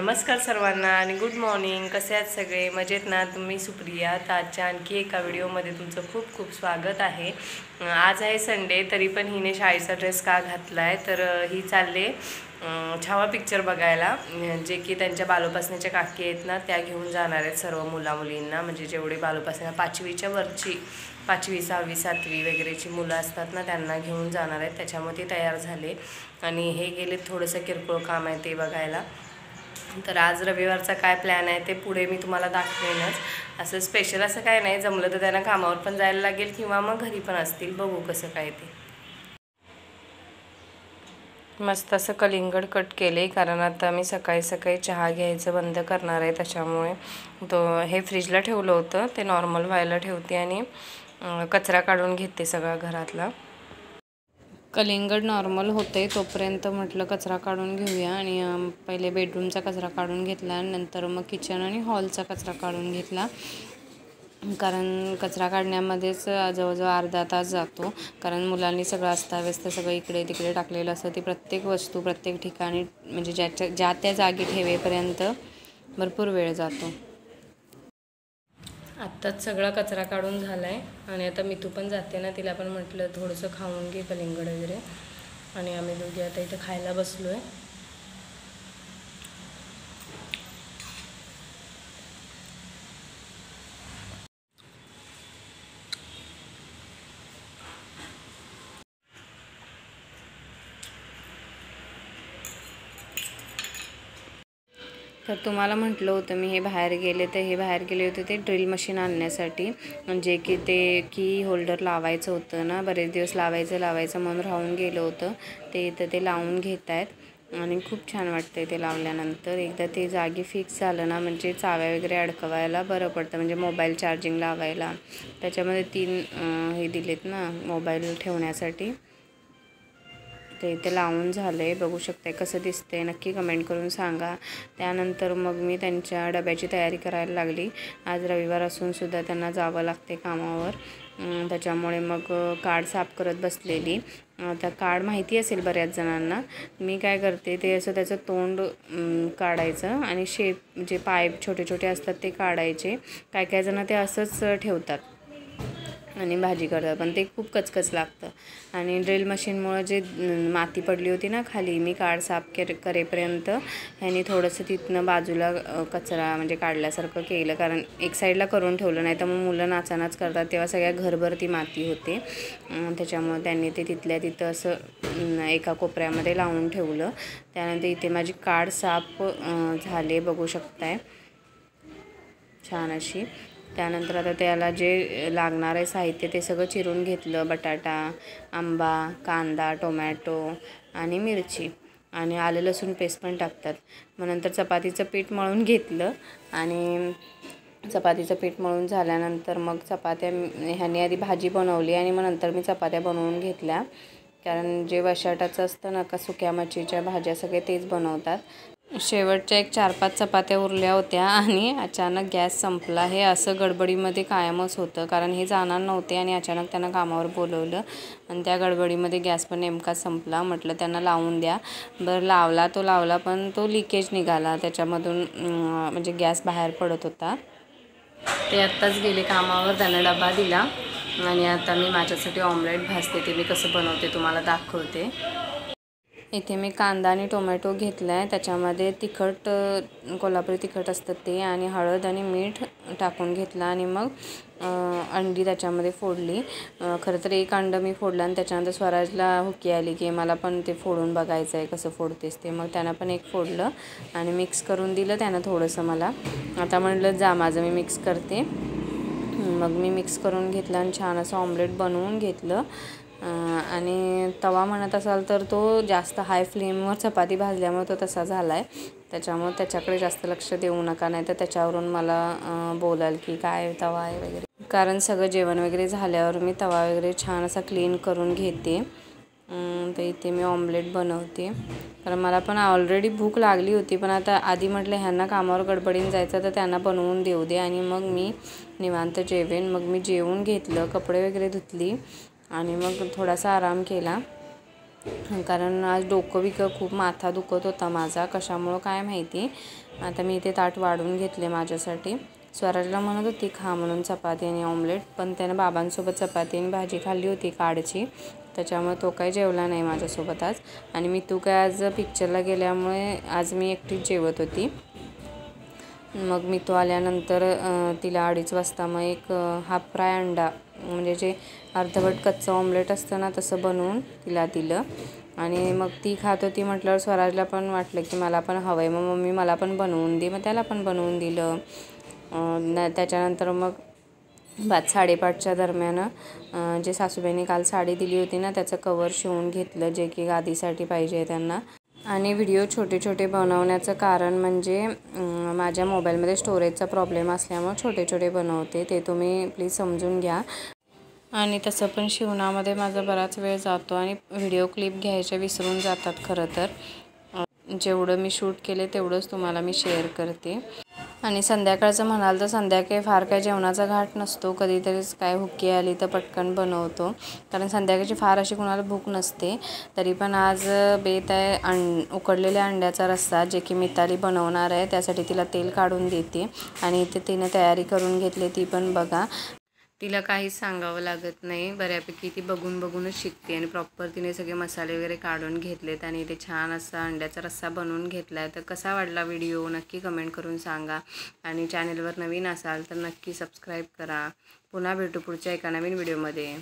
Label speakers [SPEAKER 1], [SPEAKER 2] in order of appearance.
[SPEAKER 1] नमस्कार सर्वांना आणि गुड मॉर्निंग. कसे आहात सगळे? मजेत ना? तुम्ही सुप्रिया. तर आजच्या आणखी एका व्हिडिओमध्ये तुमचं खूप खूप स्वागत आहे. आज आहे संडे, तरी पण हिने शाळेचा ड्रेस का घातला आहे तर ही चालले छावा पिक्चर बघायला, जे की त्यांच्या बालोपासण्याच्या काकी आहेत ना त्या घेऊन जाणार आहेत सर्व मुलींना. म्हणजे जेवढे बालोपासना 5वीच्या वरची 5वी 6वी 7वी वगैरेची मुलं असतात ना त्यांना घेऊन जाणार आहेत. त्याच्यामुळे ते तयार झाले आणि हे गेले थोडंसं किरकोळ काम आहे ते बघायला. तर आज रविवारचा काय प्लॅन आहे ते पुढे मी तुम्हाला दाखवेनच. असं स्पेशल असं काय नाही, जमलं तर त्यांना कामावर पण जायला लागेल किंवा मग घरी पण असतील, बघू कसं काय ते. मस्त असं कलिंगड कट केले, कारण आता मी सकाळी सकाळी चहा घ्यायचं बंद करणार आहे. त्याच्यामुळे हे फ्रीजला ठेवलं होतं, ते नॉर्मल व्हायला ठेवते आणि कचरा काढून घेते सगळा घरातला. कलिंगड नॉर्मल होते तोपर्यंत म्हटलं कचरा काढून घेऊया. आणि पहिले बेडरूमचा कचरा काढून घेतला, नंतर मग किचन आणि हॉलचा कचरा काढून घेतला. कारण कचरा काढण्यामध्येच जवळजवळ अर्धा तास जातो, कारण मुलांनी सगळं अस्ताव्यस्त सगळं इकडे तिकडे टाकलेलं असतं. ती प्रत्येक वस्तू प्रत्येक ठिकाणी म्हणजे ज्या त्या जागी ठेवेपर्यंत भरपूर वेळ जातो. आत्ताच सगळा कचरा काढून झाला आहे आणि आता मितू पण जाते ना, तिला पण म्हटलं थोडंसं खाऊन घे कलिंगड वगैरे. आणि आम्ही दोघे आता इथं खायला बसलो आहे. तर तुम्हाला म्हटलं होतं मी, हे बाहेर गेले होते ते ड्रिल मशीन आणण्यासाठी. म्हणजे की ते की होल्डर लावायचं होतं ना, बरेच दिवस लावायचं म्हणून राहून गेलं होतं. ते इथं ते लावून घेत आहेत आणि खूप छान वाटतंय ते लावल्यानंतर. एकदा ते जागी फिक्स झालं ना, म्हणजे चाव्या वगैरे अडकवायला बरं पडतं. म्हणजे मोबाईल चार्जिंग लावायला त्याच्यामध्ये 3 हे दिलेत ना मोबाईल ठेवण्यासाठी. ते इथे लावून झालं आहे, बघू शकताय कसं दिसतंय, नक्की कमेंट करून सांगा. त्यानंतर मग मी त्यांच्या डब्याची तयारी करायला लागली. आज रविवार असूनसुद्धा त्यांना जावं लागते कामावर, त्याच्यामुळे मग कार्ड साफ करत बसलेली. आता कार्ड माहिती असेल बऱ्याच जणांना. मी काय करते, ते असं त्याचं तोंड काढायचं आणि शेप जे पाय छोटे छोटे असतात ते काढायचे. काय जण ते असंच ठेवतात आणि भाजी करतात, पण ते खूप कचकच लागतं. आणि ड्रिल मशीनमुळं जे माती पडली होती ना खाली, मी कार्ड साफ करेपर्यंत ह्यानी थोडंसं तिथनं बाजूला कचरा म्हणजे काढल्यासारखं केलं, कारण एक साईडला करून ठेवलं, नाही तर मग मुलं नाचानाच करतात तेव्हा सगळ्या घरभर ती माती होते. त्याच्यामुळे त्यांनी ते तिथल्या तिथं असं एका कोपऱ्यामध्ये लावून ठेवलं. त्यानंतर इथे माझी कार्ड साफ झाले, बघू शकताय छान अशी. त्यानंतर आता त्याला जे लागणार आहे साहित्य ते सगळं चिरून घेतलं. बटाटा, आंबा, कांदा, टोमॅटो आणि मिरची आणि आलं लसूण पेस्ट पण टाकतात. मग नंतर चपातीचं पीठ मळून घेतलं आणि चपातीचं पीठ मळून झाल्यानंतर मग चपात्या ह्याने आधी भाजी बनवली आणि मग नंतर मी चपात्या बनवून घेतल्या. कारण जे वशाटाचं असतं ना का सुक्या मच्छीच्या भाज्या सगळे तेच बनवतात. शेवटच्या एक 4-5 चपात्या उरल्या होत्या आणि अचानक गॅस संपला. हे असं गडबडीमध्ये कायमच होतं, कारण हे जाणार नव्हते आणि अचानक त्यांना कामावर बोलवलं आणि त्या गडबडीमध्ये गॅस पण नेमका संपला. म्हटलं त्यांना लावून द्या. बरं लावला पण तो लिकेज निघाला त्याच्यामधून, म्हणजे गॅस बाहेर पडत होता. ते आत्ताच गेले कामावर, त्यांना डबा दिला आणि आता मी माझ्यासाठी ऑमलेट भाजते. ते मी कसं बनवते तुम्हाला दाखवते. इथे मी कांदा आणि टोमॅटो घेतला आहे, त्याच्यामध्ये तिखट कोल्हापुरी तिखट असतं ते आणि हळद आणि मीठ टाकून घेतला आणि मग अंडी त्याच्यामध्ये फोडली. खरं तर एक अंडं मी फोडलं आणि त्याच्यानंतर स्वराजला हुकी आली की मला पण ते फोडून बघायचं आहे कसं फोडतेस ते. मग त्यानं पण एक फोडलं आणि मिक्स करून दिलं त्यानं थोडंसं मला. आता म्हटलं जा माझं मी मिक्स करते. मग मी मिक्स करून घेतलं आणि छान असं ऑमलेट बनवून घेतलं. आणि तवा म्हणत असाल तर तो जास्त हाय फ्लेमवर चपाती भाजल्यामुळे तो तसा झाला आहे. त्याच्यामुळे त्याच्याकडे जास्त लक्ष देऊ नका, नाही तर त्याच्यावरून मला बोलाल की काय तवा आहे वगैरे. कारण सगळं जेवण वगैरे झाल्यावर मी तवा वगैरे छान असा क्लीन करून घेते. तर इथे मी ऑमलेट बनवते, कारण मला पण ऑलरेडी भूक लागली होती. पण आता आधी म्हटलं ह्यांना कामावर गडबडीने जायचं तर त्यांना बनवून देऊ दे आणि मग मी निवांत जेवेन. मग मी जेवून घेतलं, कपडे वगैरे धुतली आणि मग थोडासा आराम केला. कारण आज डोकं बिकं खूप माथा दुखत होता माझा, कशामुळं काय माहिती. आता मी इथे ताट वाढून घेतले माझ्यासाठी. स्वराजला म्हणत होती खा म्हणून चपाती आणि ऑमलेट, पण त्यानं बाबांसोबत चपाती आणि भाजी खाल्ली होती काडची, त्याच्यामुळे तो काही जेवला नाही माझ्यासोबत आज. आणि मी तू काय आज पिक्चरला गेल्यामुळे आज मी एकटीच जेवत होती. मग मी तो आल्यानंतर तिला 2:30 वाजता मग एक हाफ फ्राय अंडा, म्हणजे जे अर्धवट कच्चं ऑमलेट असतं ना तसं बनवून तिला दिलं. आणि मग ती खात होती म्हटल्यावर स्वराजला पण वाटलं की मला पण हवं आहे, मग मम्मी मला पण बनवून दे, मग त्याला पण बनवून दिलं. त्याच्यानंतर मग 5:30च्या दरम्यान जे सासूबाईंनी काल साडी दिली होती ना त्याचं कवर शिवून घेतलं, जे की गादीसाठी पाहिजे त्यांना. आणि व्हिडिओ छोटे छोटे बनवण्याचं कारण म्हणजे माझ्या मोबाईलमध्ये स्टोरेजचा प्रॉब्लेम असल्यामुळे छोटे छोटे बनवते, ते तुम्ही प्लीज समजून घ्या. आणि तसं पण शिवणामध्ये माझा बराच वेळ जातो आणि व्हिडिओ क्लिप घ्यायच्या विसरून जातात खरं तर. जेवढं मी शूट केले तेवढंच तुम्हाला मी शेअर करते. आणि संध्याकाळचं म्हणाल तर संध्याकाळी फार काय जेवणाचा घाट नसतो, कधीतरीच काय हुक्की आली तर पटकन बनवतो, कारण संध्याकाळची फार अशी कुणाला भूक नसते. तरी पण आज बेत आहे उकडलेल्या अंड्याचा रस्सा, जे की मिताली बनवणार आहे, त्यासाठी तिला तेल काढून देते. आणि इथे तिनं तयारी करून घेतली, ती पण बघा. तिला काहीच सांगावं लागत नाही, बऱ्यापैकी ती बघून बघूनच शिकते. आणि प्रॉपर तिने सगळे मसाले वगैरे काढून घेतलेत आणि इथे छान असा अंड्याचा रस्सा बनवून घेतला आहे. तर कसा वाटला व्हिडिओ नक्की कमेंट करून सांगा. आणि चॅनलवर नवीन असाल तर नक्की सबस्क्राईब करा. पुन्हा भेटू पुढच्या एका नवीन व्हिडिओमध्ये.